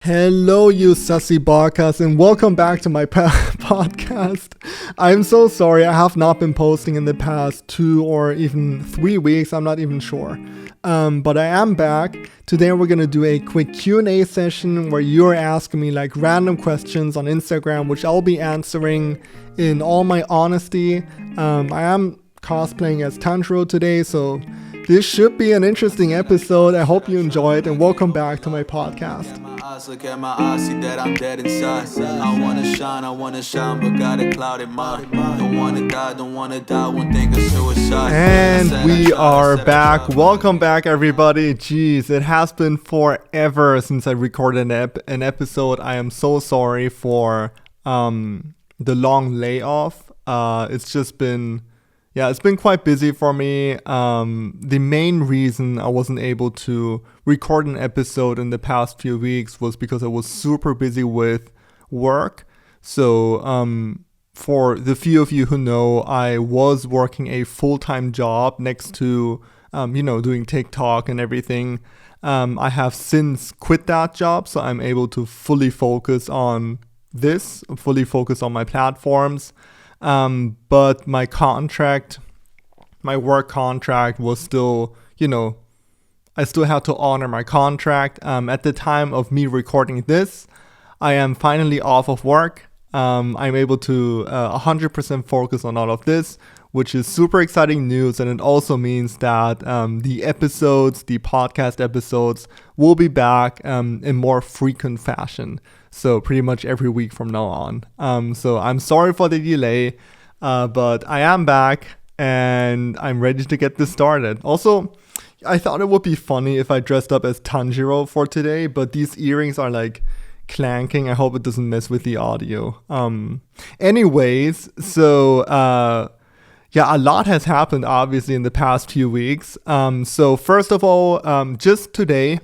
Hello, you sussy barkas, and welcome back to my podcast. I'm so sorry, I have not been posting in the past 2 or even 3 weeks, I'm not even sure. But I am back. Today we're gonna do a quick Q&A session where you're asking me like random questions on Instagram, which I'll be answering in all my honesty. I am cosplaying as Tanjiro today, so this should be an interesting episode. I hope you enjoy it, and welcome back to my podcast. Look at my eyes, see that I'm dead inside. I wanna shine, but got a clouded mind. Don't wanna die, won't think of suicide. And we are back. Welcome back, everybody. Jeez, it has been forever since I recorded an episode. I am so sorry for the long layoff. It's been quite busy for me. The main reason I wasn't able to record an episode in the past few weeks was because I was super busy with work. So for the few of you who know, I was working a full-time job next to, doing TikTok and everything. I have since quit that job, so I'm able to fully focus on my platforms. But my work contract was still, I still had to honor my contract. At the time of me recording this, I am finally off of work. I'm able to 100% focus on all of this, which is super exciting news. And it also means that the podcast episodes will be back in more frequent fashion. So pretty much every week from now on. So I'm sorry for the delay, but I am back and I'm ready to get this started. Also, I thought it would be funny if I dressed up as Tanjiro for today, but these earrings are like clanking. I hope it doesn't mess with the audio. Anyways, so a lot has happened obviously in the past few weeks. So first of all, just today,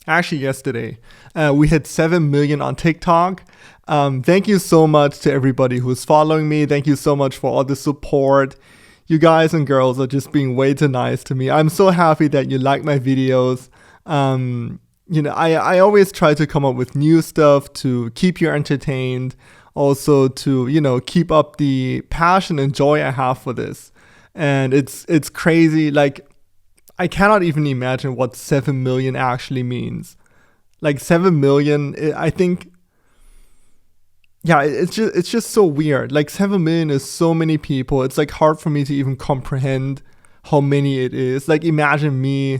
actually yesterday, we hit 7 million on TikTok. Thank you so much to everybody who's following me. Thank you so much for all the support. You guys and girls are just being way too nice to me. I'm so happy that you like my videos. I always try to come up with new stuff to keep you entertained. Also to, keep up the passion and joy I have for this. And it's crazy. Like, I cannot even imagine what 7 million actually means. Like 7 million, I think, it's just so weird. Like 7 million is so many people. It's like hard for me to even comprehend how many it is. Like imagine me,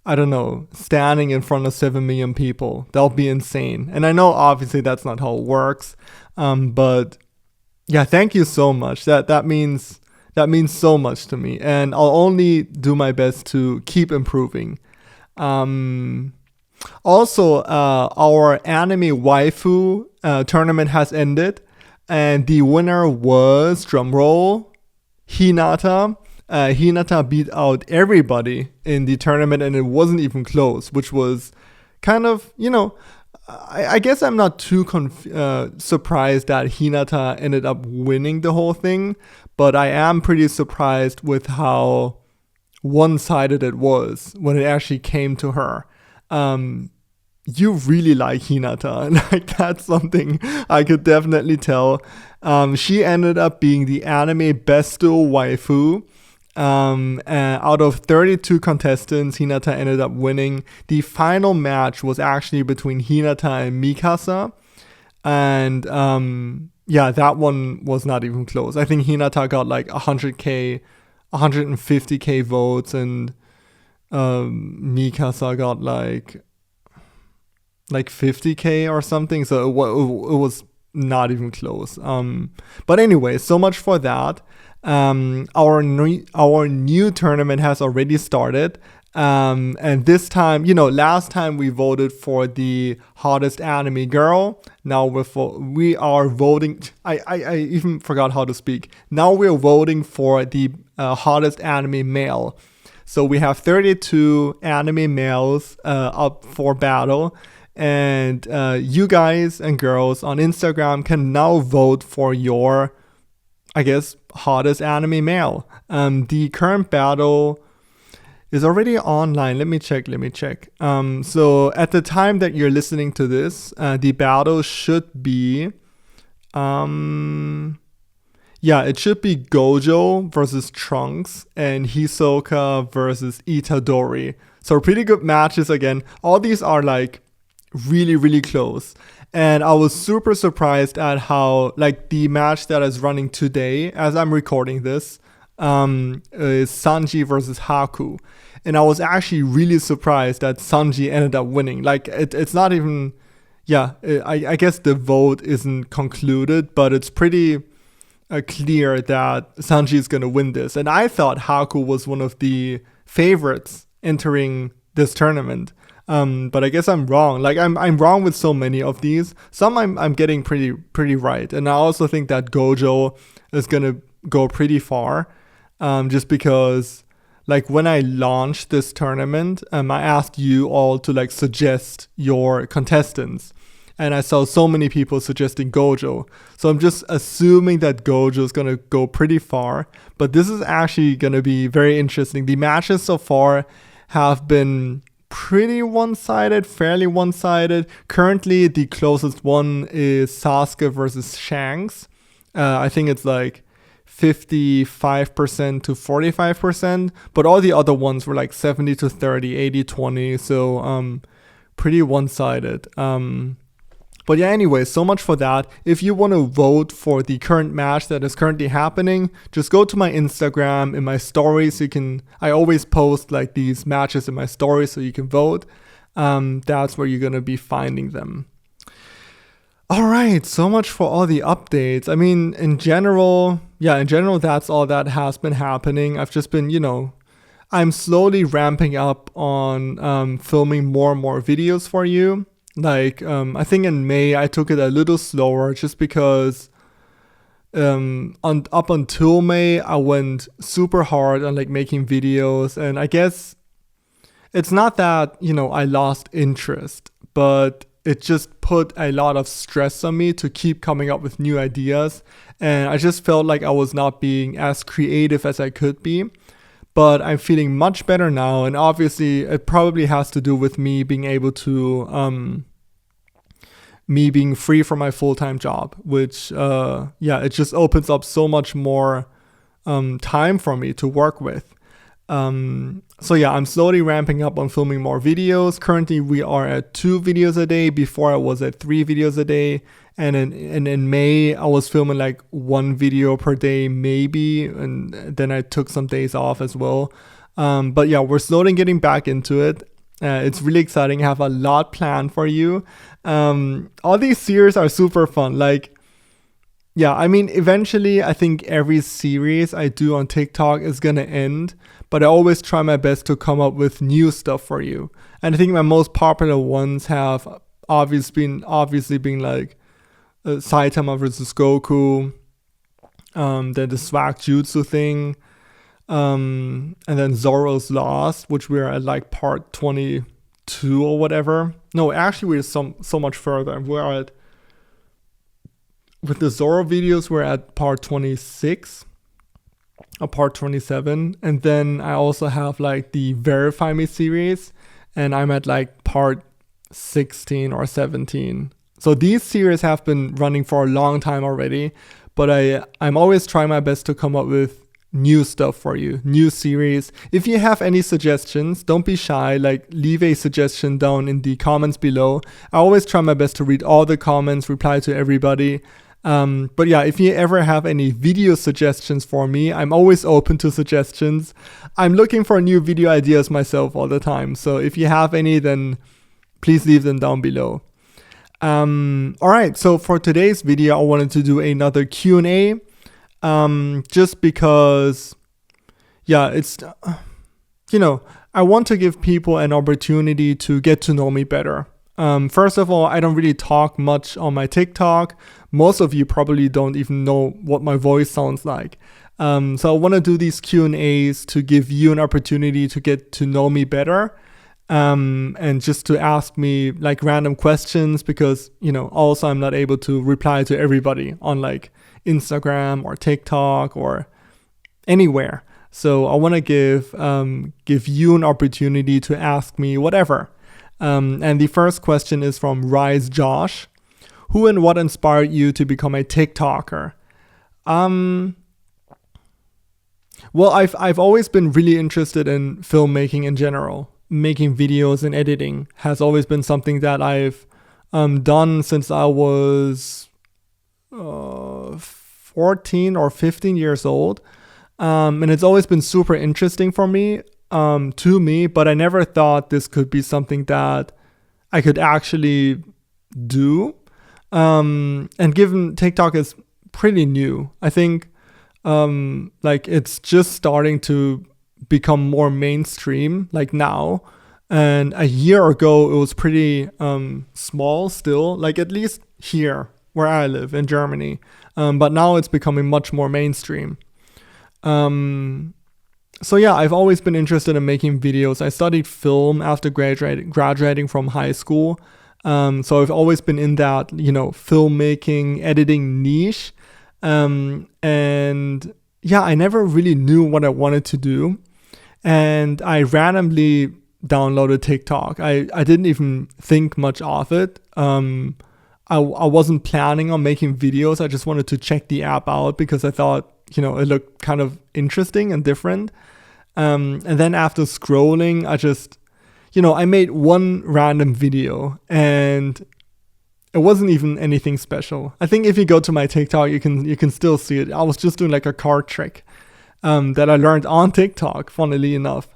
I don't know, standing in front of 7 million people. That'll be insane. And I know obviously that's not how it works. But yeah, thank you so much. That means so much to me. And I'll only do my best to keep improving. Also, our anime waifu tournament has ended, and the winner was, drumroll, Hinata. Hinata beat out everybody in the tournament, and it wasn't even close, which was kind of, I guess I'm not too surprised that Hinata ended up winning the whole thing, but I am pretty surprised with how one-sided it was when it actually came to her. You really like Hinata, and like that's something I could definitely tell. She ended up being the anime besto waifu. And out of 32 contestants, Hinata ended up winning. The final match was actually between Hinata and Mikasa, and that one was not even close. I think Hinata got like 100k, 150k votes, and Mikasa got like 50k or something, so it was not even close. But anyway, so much for that. Our new tournament has already started, and this time, last time we voted for the hottest anime girl. Now we are voting. I even forgot how to speak. Now we're voting for the hottest anime male. So we have 32 anime males up for battle, and you guys and girls on Instagram can now vote for your, I guess, hottest anime male. The current battle is already online. Let me check. So at the time that you're listening to this, the battle should be, it should be Gojo versus Trunks and Hisoka versus Itadori. So pretty good matches again. All these are like really, really close. And I was super surprised at how, like, the match that is running today as I'm recording this is Sanji versus Haku. And I was actually really surprised that Sanji ended up winning. Like, it's not even, I guess the vote isn't concluded, but it's pretty clear that Sanji is going to win this. And I thought Haku was one of the favorites entering this tournament. But I guess I'm wrong. Like, I'm wrong with so many of these. Some I'm getting pretty right. And I also think that Gojo is going to go pretty far. Just because, like, when I launched this tournament, I asked you all to, like, suggest your contestants. And I saw so many people suggesting Gojo. So I'm just assuming that Gojo is going to go pretty far. But this is actually going to be very interesting. The matches so far have been pretty one-sided, fairly one-sided. Currently, the closest one is Sasuke versus Shanks. I think it's like 55% to 45%. But all the other ones were like 70 to 30, 80-20. So pretty one-sided. But yeah, anyway, so much for that. If you want to vote for the current match that is currently happening, just go to my Instagram. In my stories, I always post like these matches in my stories so you can vote. That's where you're going to be finding them. All right, so much for all the updates. I mean, in general, that's all that has been happening. I've just been, I'm slowly ramping up on filming more and more videos for you. Like, I think in May, I took it a little slower just because up until May, I went super hard on like making videos. And I guess it's not that, I lost interest, but it just put a lot of stress on me to keep coming up with new ideas. And I just felt like I was not being as creative as I could be. But I'm feeling much better now. And obviously, it probably has to do with me being able to, me being free from my full-time job, which, it just opens up so much more time for me to work with. I'm slowly ramping up on filming more videos. Currently, we are at 2 videos a day. Before I was at 3 videos a day. And in May, I was filming like 1 video per day, maybe. And then I took some days off as well. But yeah, we're slowly getting back into it. It's really exciting. I have a lot planned for you. All these series are super fun. Like, eventually, I think every series I do on TikTok is going to end. But I always try my best to come up with new stuff for you. And I think my most popular ones have obviously been like Saitama versus Goku, then the Swag Jutsu thing, and then Zoro's Lost, which we're at like part 22 or whatever. No, actually we're so much further. With the Zoro videos, we're at part 26 or part 27. And then I also have like the Verify Me series, and I'm at like part 16 or 17. So these series have been running for a long time already, but I'm always trying my best to come up with new stuff for you, new series. If you have any suggestions, don't be shy, like leave a suggestion down in the comments below. I always try my best to read all the comments, reply to everybody. But yeah, if you ever have any video suggestions for me, I'm always open to suggestions. I'm looking for new video ideas myself all the time. So if you have any, then please leave them down below. Alright, so for today's video, I wanted to do another Q&A, just because, it's, I want to give people an opportunity to get to know me better. First of all, I don't really talk much on my TikTok. Most of you probably don't even know what my voice sounds like. So I want to do these Q&As to give you an opportunity to get to know me better. And just to ask me like random questions, because, also I'm not able to reply to everybody on like Instagram or TikTok or anywhere. So I want to give you an opportunity to ask me whatever. And the first question is from Rise Josh. Who and what inspired you to become a Tick-Tocker? Well, I've always been really interested in filmmaking in general. Making videos and editing has always been something that I've done since I was 14 or 15 years old. And it's always been super interesting for me, to me, but I never thought this could be something that I could actually do. And given TikTok is pretty new, I think like it's just starting to become more mainstream like now. And a year ago, it was pretty small still, like at least here where I live in Germany. But now it's becoming much more mainstream. So yeah, I've always been interested in making videos. I studied film after graduating from high school. So I've always been in that, filmmaking, editing niche. And yeah, I never really knew what I wanted to do. And I randomly downloaded TikTok. I didn't even think much of it. I wasn't planning on making videos. I just wanted to check the app out because I thought, it looked kind of interesting and different. And then after scrolling, I just, I made one random video and it wasn't even anything special. I think if you go to my TikTok, you can still see it. I was just doing like a card trick that I learned on TikTok, funnily enough.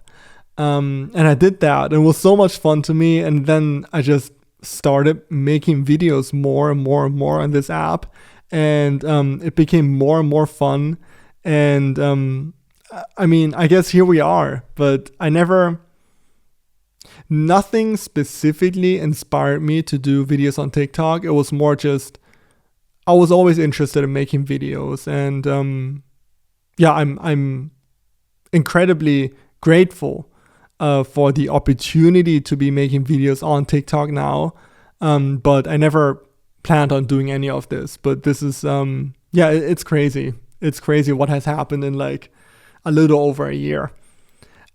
And I did that. It was so much fun to me. And then I just started making videos more and more and more on this app. And it became more and more fun. And I guess here we are. But nothing specifically inspired me to do videos on TikTok. It was more just, I was always interested in making videos. And I'm incredibly grateful for the opportunity to be making videos on TikTok now. But I never planned on doing any of this. But this is, it's crazy. It's crazy what has happened in like a little over a year.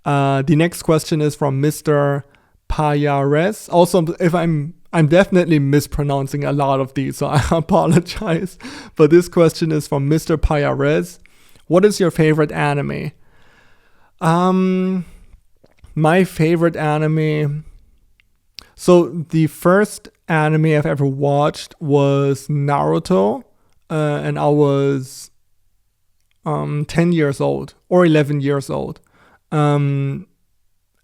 The next question is from Mr. Payares. Also, if I'm definitely mispronouncing a lot of these, so I apologize. But this question is from Mr. Payares. What is your favorite anime? My favorite anime. So the first anime I've ever watched was Naruto, and I was 10 years old or 11 years old. And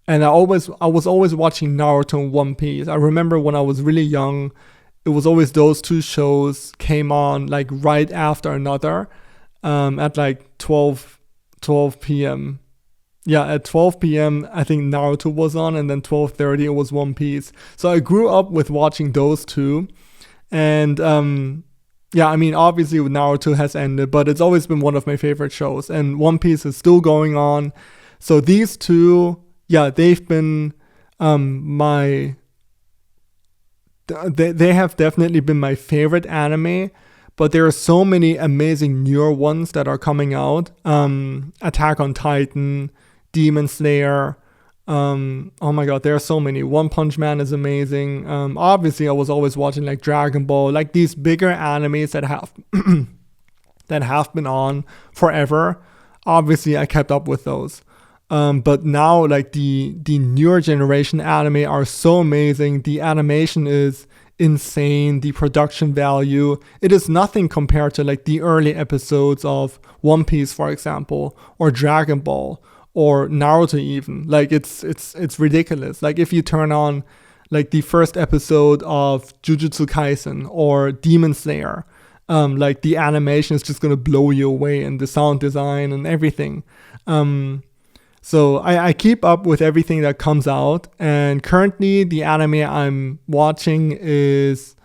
I was always watching Naruto and One Piece. I remember when I was really young, it was always those two shows came on like right after another, at like 12 p.m. Yeah, at 12 p.m. I think Naruto was on, and then 12:30 it was One Piece. So I grew up with watching those two. And obviously Naruto has ended, but it's always been one of my favorite shows. And One Piece is still going on. So these two, they've been they have definitely been my favorite anime. But there are so many amazing newer ones that are coming out. Attack on Titan, Demon Slayer. Oh my god, there are so many. One Punch Man is amazing. Obviously, I was always watching like Dragon Ball, like these bigger animes that have that have been on forever. Obviously, I kept up with those. But now, like the newer generation anime are so amazing. The animation is insane. The production value, it is nothing compared to like the early episodes of One Piece, for example, or Dragon Ball, or Naruto even. Like it's ridiculous. Like if you turn on like the first episode of Jujutsu Kaisen or Demon Slayer, like the animation is just gonna blow you away, and the sound design and everything. So I keep up with everything that comes out, and currently the anime I'm watching is,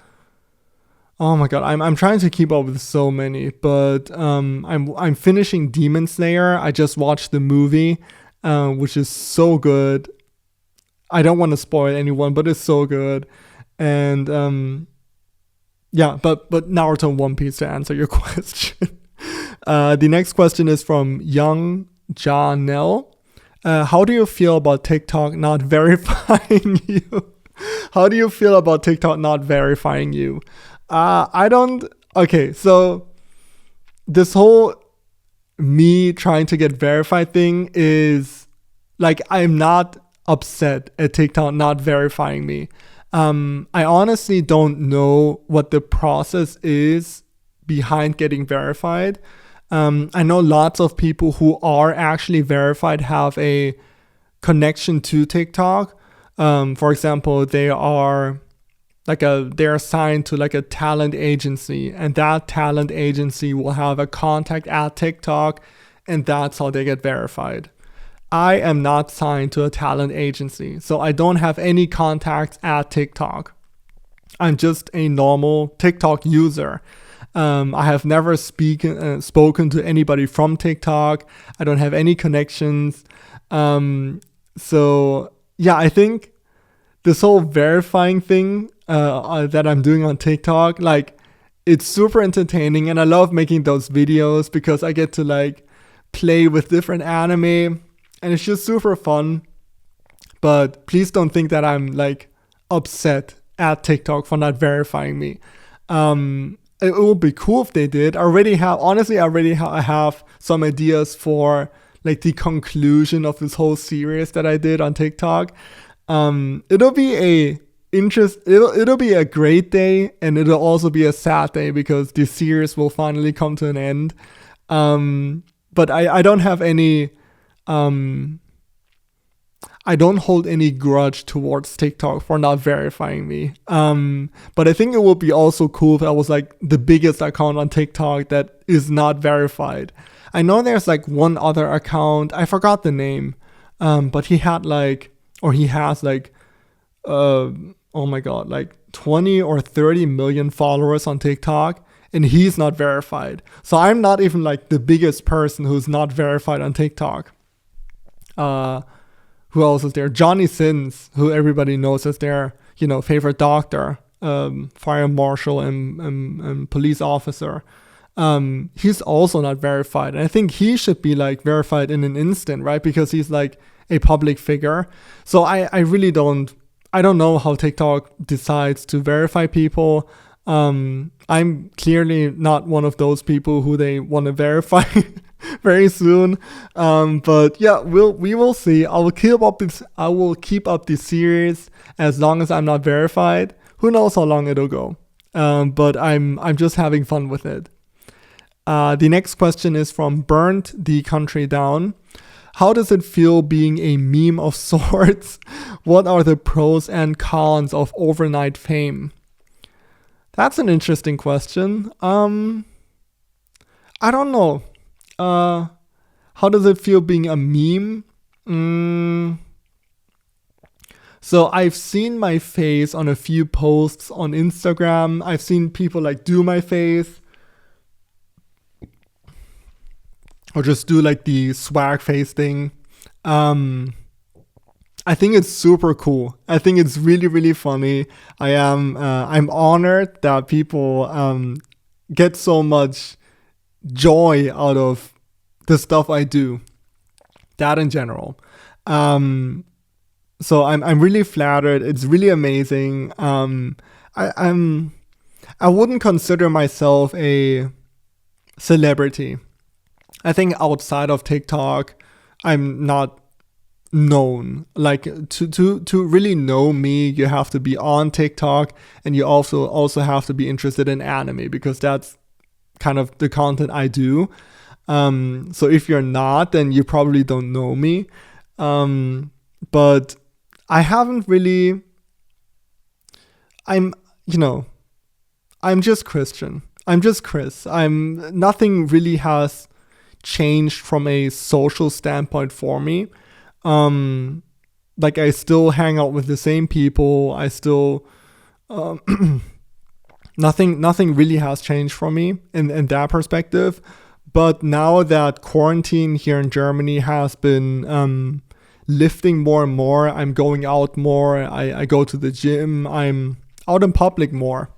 oh my god, I'm trying to keep up with so many, but I'm finishing Demon Slayer. I just watched the movie, which is so good. I don't want to spoil anyone, but it's so good. And but Naruto and One Piece to answer your question. The next question is from Young Janelle. How do you feel about TikTok not verifying you? How do you feel about TikTok not verifying you? I don't. Okay, so this whole me trying to get verified thing is like, I'm not upset at TikTok not verifying me. I honestly don't know what the process is behind getting verified. I know lots of people who are actually verified have a connection to TikTok. For example, they're assigned to like a talent agency, and that talent agency will have a contact at TikTok, and that's how they get verified. I am not signed to a talent agency, so I don't have any contacts at TikTok. I'm just a normal TikTok user. I have never spoken to anybody from TikTok. I don't have any connections. So yeah, I think this whole verifying thing that I'm doing on TikTok, like, it's super entertaining, and I love making those videos because I get to like play with different anime, and it's just super fun. But please don't think that I'm like upset at TikTok for not verifying me. It would be cool if they did. I already have some ideas for like the conclusion of this whole series that I did on TikTok. It'll be a great day, and it'll also be a sad day because the series will finally come to an end. But I don't have any I don't hold any grudge towards TikTok for not verifying me. But I think it would be also cool if I was like the biggest account on TikTok that is not verified. I know there's like one other account, I forgot the name, but he has like, oh my god, like 20 or 30 million followers on TikTok, and he's not verified. So I'm not even like the biggest person who's not verified on TikTok. Who else is there? Johnny Sins, who everybody knows as their, favorite doctor, fire marshal and police officer. He's also not verified. And I think he should be like verified in an instant, right? Because he's like a public figure. So I really don't know how TikTok decides to verify people. I'm clearly not one of those people who they want to verify very soon. But yeah, we will see. I will keep up this series as long as I'm not verified. Who knows how long it'll go. But I'm just having fun with it. The next question is from Burnt the Country Down. How does it feel being a meme of sorts? What are the pros and cons of overnight fame? That's an interesting question. I don't know. How does it feel being a meme? So I've seen my face on a few posts on Instagram. I've seen people like do my face, or just do like the swag face thing. I think it's super cool. I think it's really, really funny. I'm honored that people get so much joy out of the stuff I do. That in general. So I'm really flattered. It's really amazing. I wouldn't consider myself a celebrity. I think outside of TikTok, I'm not known. Like to really know me, you have to be on TikTok, and you also have to be interested in anime, because that's kind of the content I do. So if you're not, then you probably don't know me. But I haven't really. I'm just Christian. I'm just Chris. Nothing really has changed from a social standpoint for me. Like I still hang out with the same people. I still nothing really has changed for me in that perspective. But now that quarantine here in Germany has been lifting more and more, I'm going out more. I go to the gym. I'm out in public more.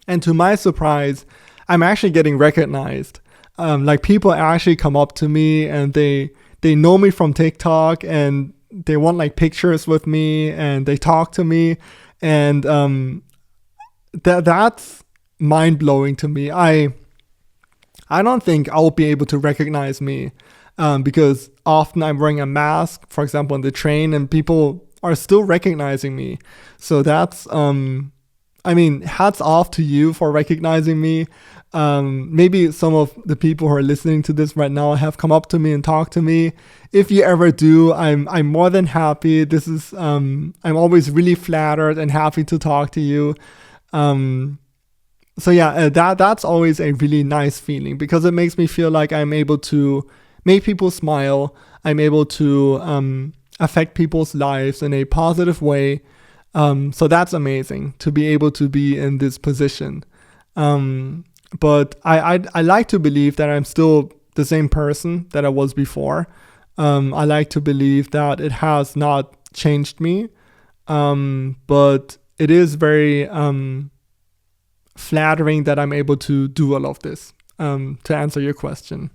And to my surprise, I'm actually getting recognized. Like people actually come up to me and they know me from TikTok and they want like pictures with me and they talk to me, and that's mind blowing to me. I don't think I'll be able to recognize me because often I'm wearing a mask, for example, on the train, and people are still recognizing me. So that's, I mean, hats off to you for recognizing me. Maybe some of the people who are listening to this right now have come up to me and talked to me. If you ever do, I'm more than happy. This is, I'm always really flattered and happy to talk to you. So yeah, that's always a really nice feeling because it makes me feel like I'm able to make people smile. I'm able to affect people's lives in a positive way. So that's amazing to be able to be in this position. But I like to believe that I'm still the same person that I was before. I like to believe that it has not changed me. But it is very flattering that I'm able to do all of this, to answer your question.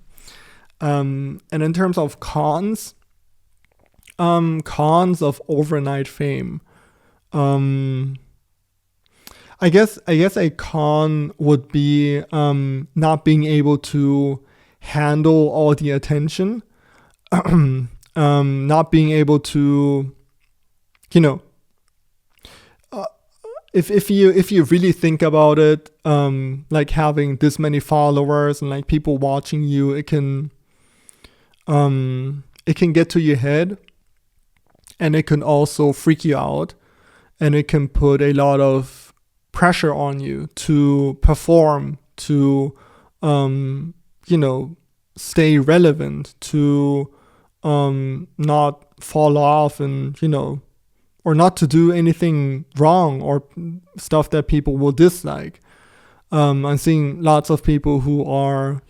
And in terms of cons of overnight fame, I guess a con would be not being able to handle all the attention, not being able to, you know, if you really think about it, like having this many followers and like people watching you, it can get to your head, and it can also freak you out, and it can put a lot of pressure on you to perform, to stay relevant, to not fall off, and or not to do anything wrong or stuff that people will dislike. I'm seeing lots of people who are,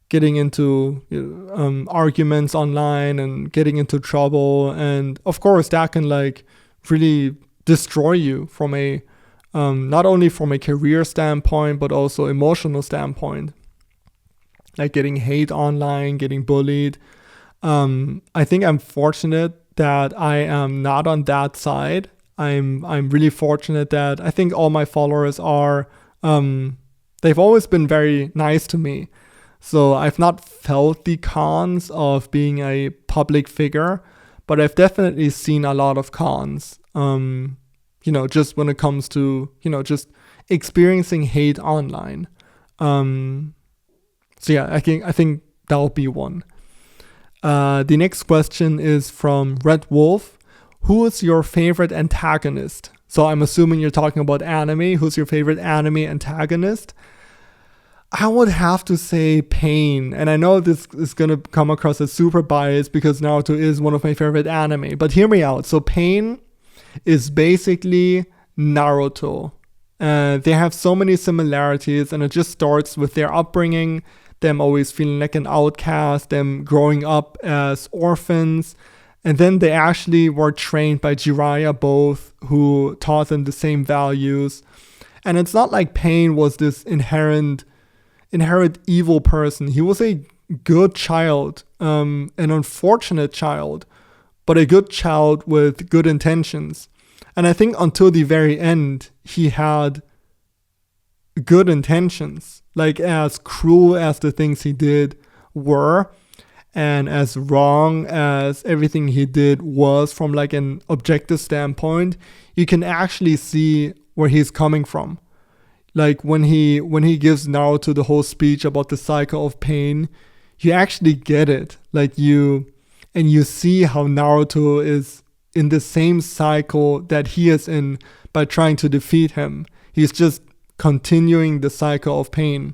getting into arguments online and getting into trouble. And of course that can like really destroy you from a, not only from a career standpoint, but also emotional standpoint, like getting hate online, getting bullied. I think I'm fortunate that I am not on that side. I'm really fortunate that I think all my followers are, they've always been very nice to me. So I've not felt the cons of being a public figure, but I've definitely seen a lot of cons, just when it comes to, just experiencing hate online. So yeah, I think that'll be one. The next question is from Red Wolf. Who is your favorite antagonist? So I'm assuming you're talking about anime. Who's your favorite anime antagonist? I would have to say Pain. And I know this is going to come across as super biased because Naruto is one of my favorite anime. But hear me out. So Pain is basically Naruto. They have so many similarities, and it just starts with their upbringing, them always feeling like an outcast, them growing up as orphans. And then they actually were trained by Jiraiya both, who taught them the same values. And it's not like Pain was this inherent evil person. He was a good child, an unfortunate child, but a good child with good intentions. And I think until the very end, he had good intentions. Like, as cruel as the things he did were, and as wrong as everything he did was from like an objective standpoint, you can actually see where he's coming from. Like when he gives Naruto the whole speech about the cycle of pain, you actually get it. Like you see how Naruto is in the same cycle that he is in by trying to defeat him. He's just continuing the cycle of pain.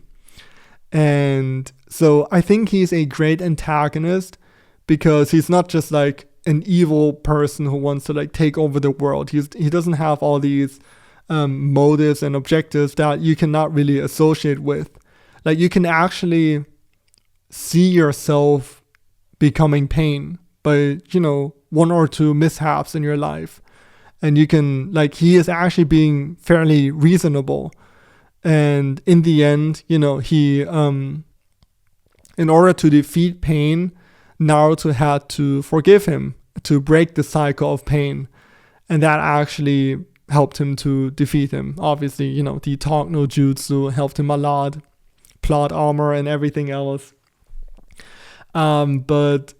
And so I think he's a great antagonist because he's not just like an evil person who wants to like take over the world. He doesn't have all these motives and objectives that you cannot really associate with. Like you can actually see yourself becoming pain by, one or two mishaps in your life. And you can, like, he is actually being fairly reasonable. And in the end, he in order to defeat pain, Naruto had to forgive him, to break the cycle of pain. And that actually helped him to defeat him. Obviously, the Tock no Jutsu helped him a lot. Plot armor and everything else. But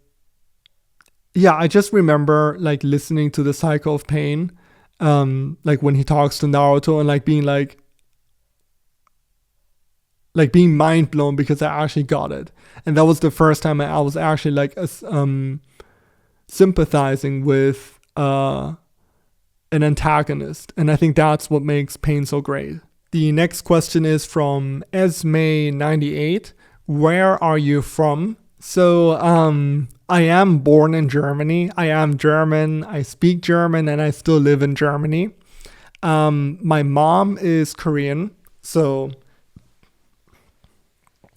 yeah, I just remember like listening to the cycle of pain. Like when he talks to Naruto and like being mind blown because I actually got it. And that was the first time I was actually like sympathizing with an antagonist. And I think that's what makes pain so great. The next question is from Esme98. Where are you from? So I am born in Germany. I am German. I speak German and I still live in Germany. My mom is Korean. And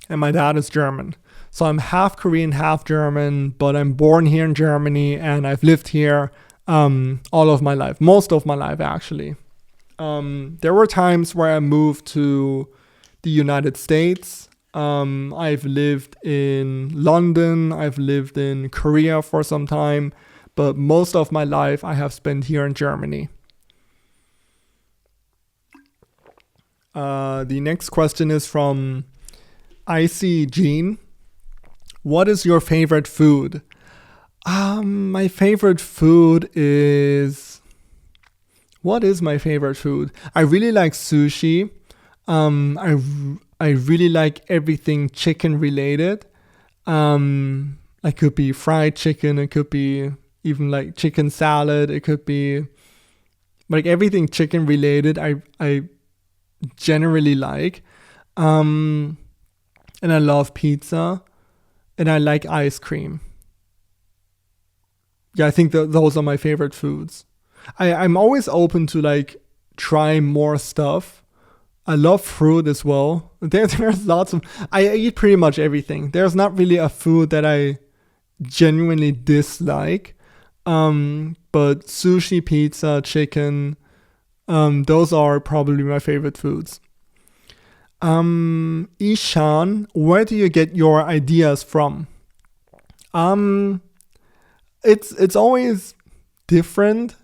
my dad is German. So I'm half Korean, half German, but I'm born here in Germany and I've lived here all of my life, most of my life actually. There were times where I moved to the United States. I've lived in London, I've lived in Korea for some time, but most of my life I have spent here in Germany. The next question is from Icy Jean. What is your favorite food? My favorite food is... What is my favorite food? I really like sushi. I really like everything chicken related. It could be fried chicken. It could be even like chicken salad. It could be like everything chicken related. I generally like. And I love pizza. And I like ice cream. Yeah, I think those are my favorite foods. I'm always open to like try more stuff. I love fruit as well. There's lots of... I eat pretty much everything. There's not really a food that I genuinely dislike. But sushi, pizza, chicken, those are probably my favorite foods. Ishan, where do you get your ideas from? It's always different.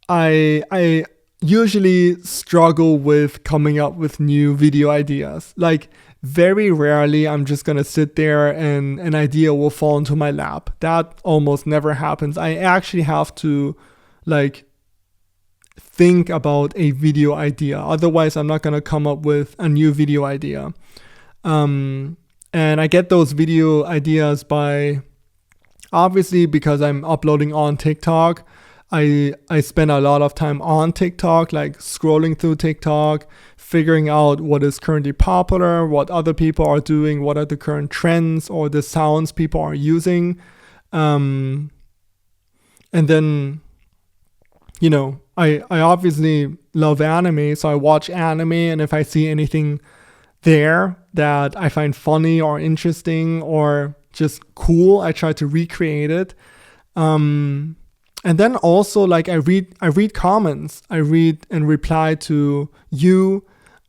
I usually struggle with coming up with new video ideas. Like very rarely I'm just gonna sit there and an idea will fall into my lap. That almost never happens. I actually have to like think about a video idea. Otherwise I'm not gonna come up with a new video idea. And I get those video ideas by obviously because I'm uploading on TikTok. I spend a lot of time on TikTok, like scrolling through TikTok, figuring out what is currently popular, what other people are doing, what are the current trends or the sounds people are using. And then, I obviously love anime, so I watch anime, and if I see anything there that I find funny or interesting or just cool, I try to recreate it. And then also like I read comments. I read and reply to you,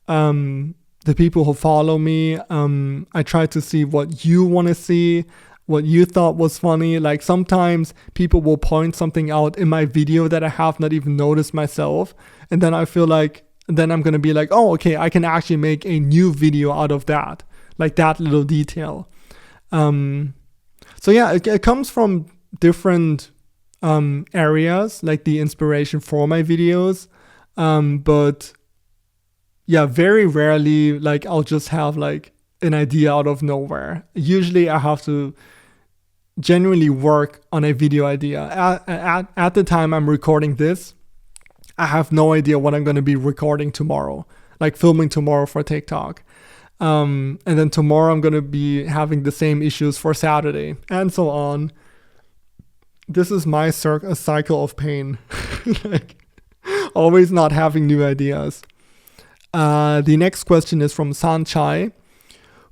the people who follow me. I try to see what you want to see, what you thought was funny. Like sometimes people will point something out in my video that I have not even noticed myself. And then I feel like, then I'm going to be like, oh, okay, I can actually make a new video out of that. Like that little detail. So yeah, it comes from different areas, like the inspiration for my videos. But yeah, very rarely, like I'll just have like an idea out of nowhere. Usually I have to genuinely work on a video idea. At the time I'm recording this, I have no idea what I'm going to be recording tomorrow, like filming tomorrow for TikTok. And then tomorrow I'm going to be having the same issues for Saturday and so on. This is my a cycle of pain. Like always not having new ideas. The next question is from Sanji.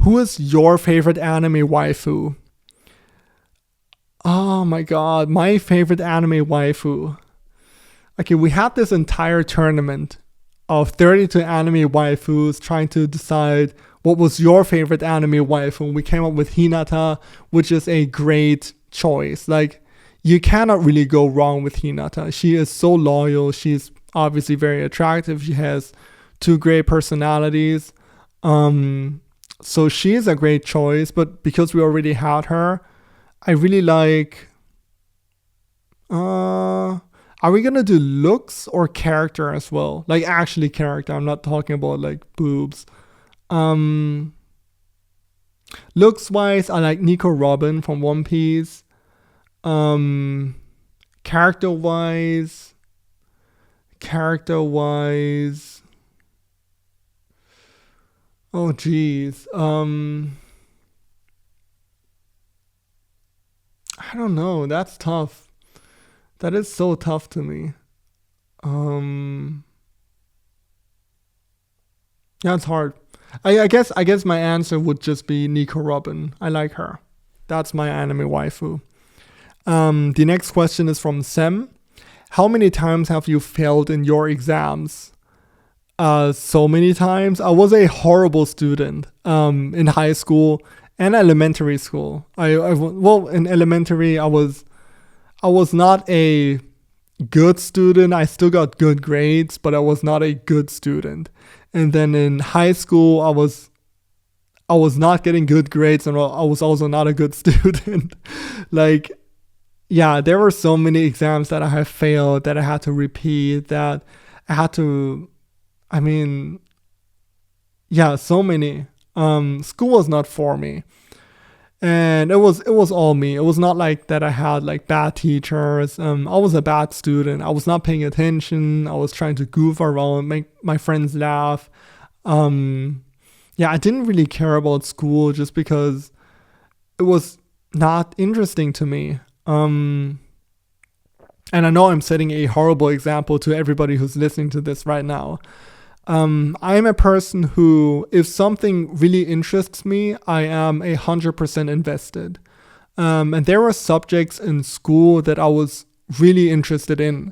Who is your favorite anime waifu? Oh my god, my favorite anime waifu. Okay, we had this entire tournament of 32 anime waifus trying to decide what was your favorite anime waifu? We came up with Hinata, which is a great choice. Like, you cannot really go wrong with Hinata. She is so loyal. She's obviously very attractive. She has two great personalities. So she is a great choice, but because we already had her, I really like... are we gonna do looks or character as well? Like, actually character. I'm not talking about like boobs. Looks wise, I like Nico Robin from One Piece. Character wise, oh geez. I don't know. That's tough. That is so tough to me. Yeah, it's hard. I guess my answer would just be Nico Robin. I like her. That's my anime waifu. The next question is from Sam. How many times have you failed in your exams? So many times. I was a horrible student in high school and elementary school. Well, in elementary, I was not a good student. I still got good grades, but I was not a good student. And then in high school, I was not getting good grades, and I was also not a good student. Like, yeah, there were so many exams that I have failed, that I had to repeat, that I had to, so many. School was not for me. And it was all me. It was not like that I had like bad teachers. I was a bad student. I was not paying attention. I was trying to goof around, make my friends laugh. I didn't really care about school just because it was not interesting to me. And I know I'm setting a horrible example to everybody who's listening to this right now. I'm a person who, if something really interests me, I am 100% invested. And there were subjects in school that I was really interested in.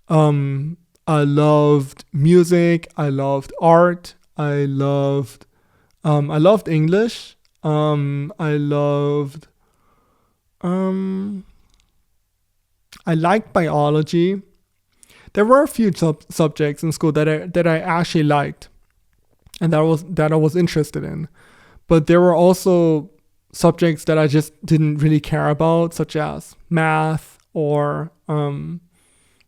I loved music. I loved art. I loved English. I liked biology. There were a few subjects in school that I actually liked, and that I was interested in. But there were also subjects that I just didn't really care about, such as math, or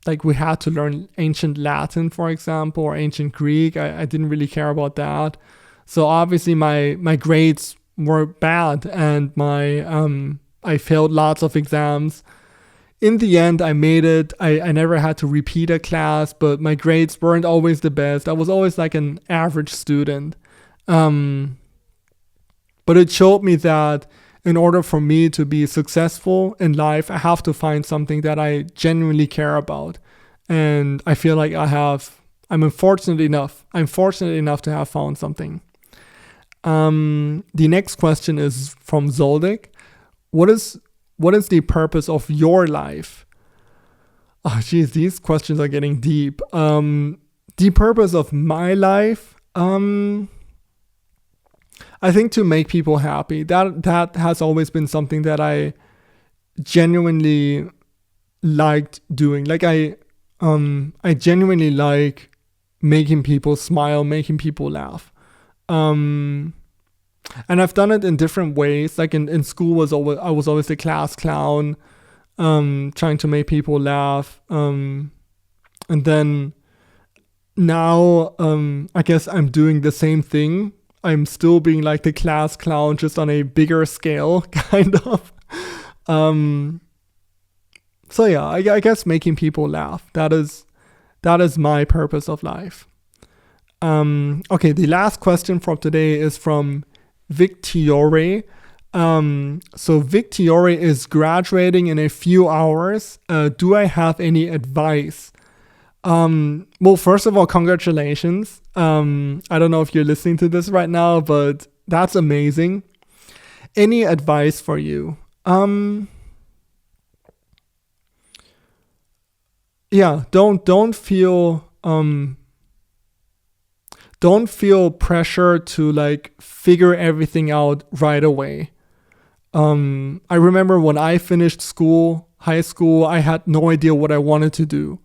like we had to learn ancient Latin, for example, or ancient Greek. I didn't really care about that. So obviously my grades were bad, and I failed lots of exams. In the end, I made it. I never had to repeat a class, but my grades weren't always the best. I was always like an average student. But it showed me that in order for me to be successful in life, I have to find something that I genuinely care about. And I feel like I'm fortunate enough to have found something. The next question is from Zoldik. What is the purpose of your life? Oh, geez, these questions are getting deep. The purpose of my life, I think to make people happy. That has always been something that I genuinely liked doing. Like I genuinely like making people smile, making people laugh. And I've done it in different ways. Like in school I was always the class clown, trying to make people laugh. And then now, I guess I'm doing the same thing. I'm still being like the class clown, just on a bigger scale, kind of. So yeah, I guess making people laugh. That is my purpose of life. Okay, the last question from today is from Victiore. So Victiore is graduating in a few hours. Do I have any advice? Well, first of all, congratulations. I don't know if you're listening to this right now, but that's amazing. Any advice for you? Don't don't feel pressure to like figure everything out right away. I remember when I finished high school, I had no idea what I wanted to do.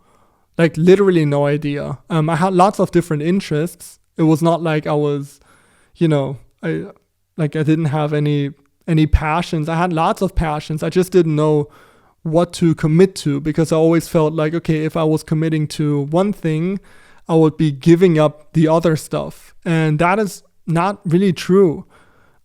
Like literally no idea. I had lots of different interests. It was not like I was, I didn't have any passions. I had lots of passions. I just didn't know what to commit to, because I always felt like, okay, if I was committing to one thing, I would be giving up the other stuff. And that is not really true.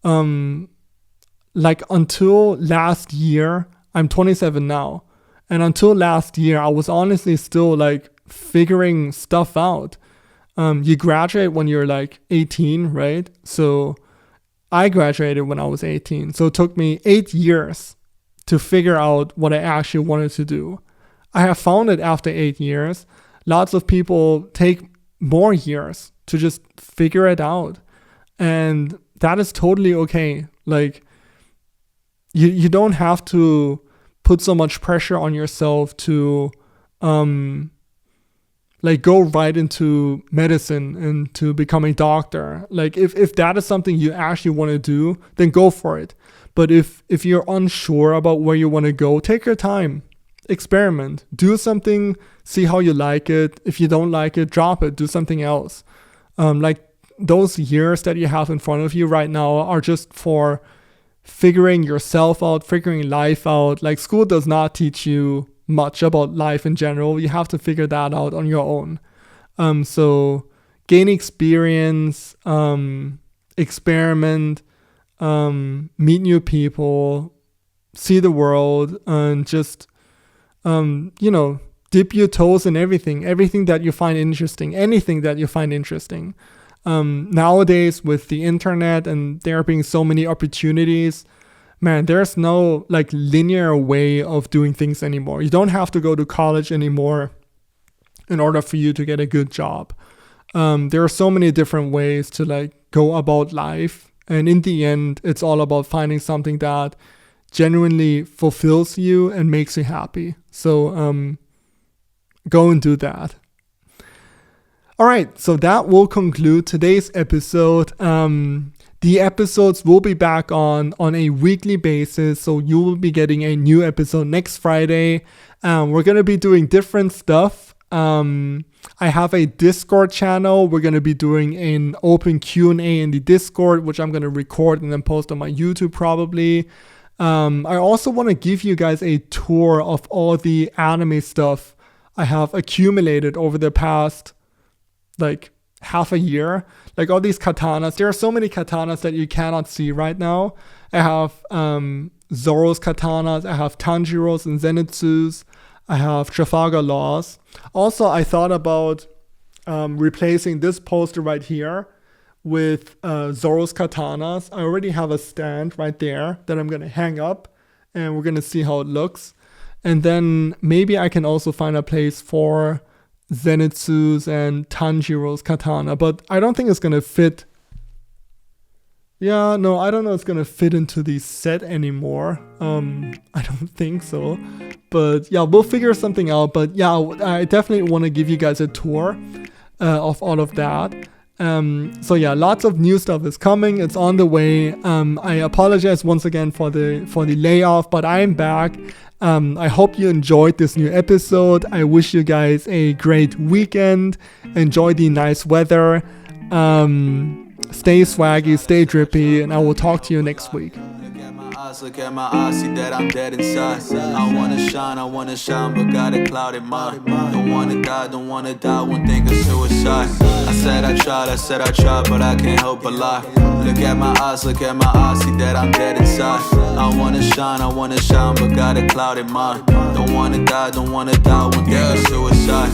Like until last year, I'm 27 now. And until last year, I was honestly still like figuring stuff out. You graduate when you're like 18, right? So I graduated when I was 18. So it took me 8 years to figure out what I actually wanted to do. I have found it after 8 years. Lots of people take more years to just figure it out. And that is totally okay. Like, you don't have to put so much pressure on yourself to like go right into medicine and to become a doctor. Like if that is something you actually want to do, then go for it. But if you're unsure about where you want to go, take your time, experiment, do something, see how you like it. If you don't like it, drop it, do something else. Like those years that you have in front of you right now are just for figuring yourself out, figuring life out. Like school does not teach you much about life in general. You have to figure that out on your own. So gain experience, experiment, meet new people, see the world, and just, dip your toes in everything that you find interesting, anything that you find interesting. Nowadays with the internet and there being so many opportunities, man, there's no like linear way of doing things anymore. You don't have to go to college anymore in order for you to get a good job. There are so many different ways to like go about life. And in the end, it's all about finding something that genuinely fulfills you and makes you happy. So go and do that. All right, so that will conclude today's episode. The episodes will be back on a weekly basis, so you will be getting a new episode next Friday. We're going to be doing different stuff. I have a Discord channel. We're going to be doing an open Q&A in the Discord, which I'm going to record and then post on my YouTube probably. I also want to give you guys a tour of all the anime stuff I have accumulated over the past like half a year. Like all these katanas. There are so many katanas that you cannot see right now. I have Zoro's katanas. I have Tanjiro's and Zenitsu's. I have Trafalgar Laws. Also, I thought about replacing this poster right here with Zoro's katanas. I already have a stand right there that I'm going to hang up, and we're going to see how it looks. And then maybe I can also find a place for Zenitsu's and Tanjiro's katana, but I don't think it's going to fit. Yeah, no, I don't know it's going to fit into the set anymore. I don't think so. But yeah, we'll figure something out. But yeah, I definitely want to give you guys a tour of all of that. So yeah, lots of new stuff is coming. It's on the way. I apologize once again for the layoff, but I'm back. I hope you enjoyed this new episode. I wish you guys a great weekend. Enjoy the nice weather. Stay swaggy, stay drippy, and I will talk to you next week. Look at my eyes, see that I'm dead inside. I wanna shine, but got a clouded mind. Don't wanna die, won't think of suicide. I said I tried, but I can't help but lie. Look at my eyes, see that I'm dead inside. I wanna shine, but got a clouded mind. Don't wanna die, won't think of suicide.